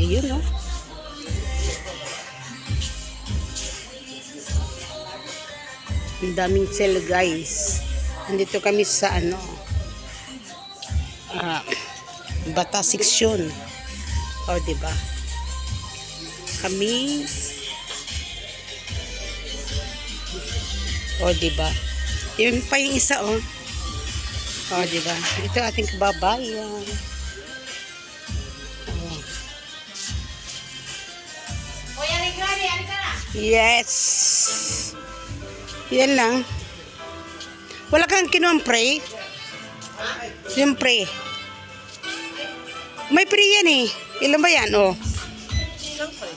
Ayun, oh. Ang daming sale, guys. Nandito kami sa bata section. O, diba? Kami. O, diba? Yun pa yung isa, oh. O, diba? Ito ating kababayan. Oh. Yes. Yan lang. Wala kang kinuha pre? Yung pre. May pre yan eh. Ilan ba yan? Oh. Isang pre.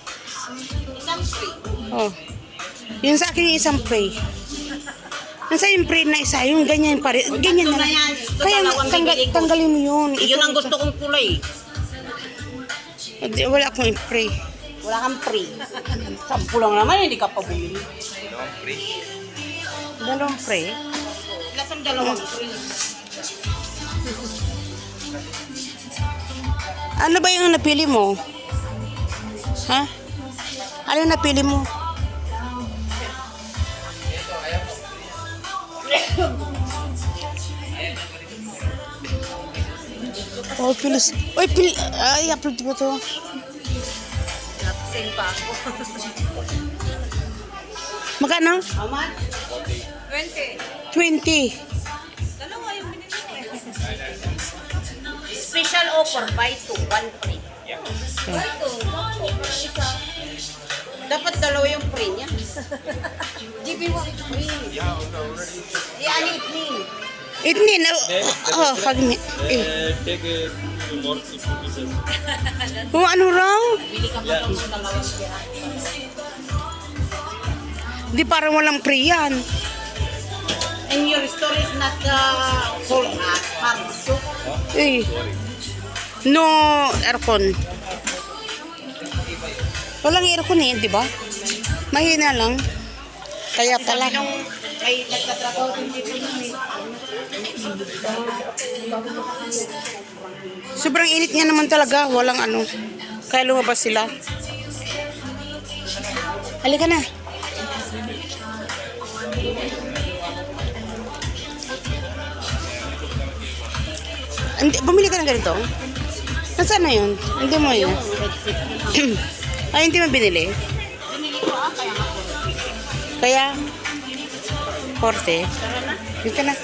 Oh. Yung sa akin yung isang pre. Nasa yung pre na isa, yung ganyan pare. Ganyan na lang. Kaya tanggalin mo yun. Yun ang gusto kong kulay. Wala akong pre. Wala kang pre. Sampu lang naman, hindi ka pa bumili. Dalawang pre. Lasang dalawang pre. Ano ba yung napili mo? Ha? Ano yung napili mo? Oh, pilis. Oy, ay, upload ba to? Natsing pa ako. Magkano? How much? 20. 20. Dalawa yung binili ko eh. Special offer, buy 2, 1 free. Buy 2, dapat dalawa yung free niya. GB1 free. Yan, itnin. Itnin. Oh, kagmi. Take two more pieces. Kung ano raw? Bili ka mo ng dalawang pera. Di parang walang pre yan. And your store is not cold hard soup. Eh. No aircon. Walang aircon eh, di ba? Mahina lang. Kaya pala. Nung may nagtatrabaho din dito nun eh. Sobrang init nga naman talaga. Walang ano. Kaya lumabas sila. Halika na. Hindi, bumili ka ng ganito? Nasaan na yun? Hindi mo yun. Ay, hindi mo binili? Binili ko kaya nga po. Kaya, korte. Tara na. Dito na.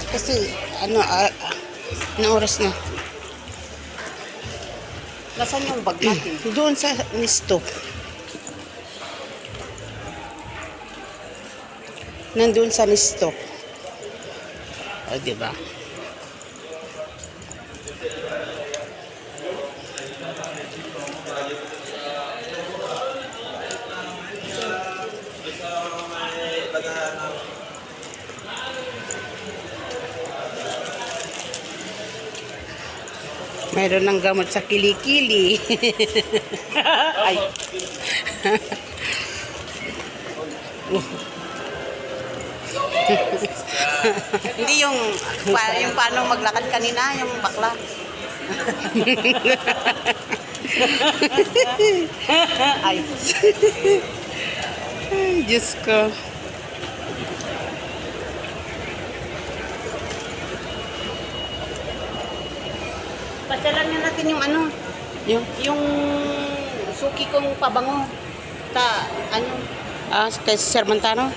Kasi, anong oras na? Nasaan yung bag natin? Doon sa nisto. Nandun sa nisto. O, diba? Mayroon ng gamot sa kilikili. Ay. Hindi yung paano maglakad kanina, yung bakla. Ay. Ay, Diyos ko. Pasyalan na natin yung yung suki kong pabango. Ano? Kay Sir Montano?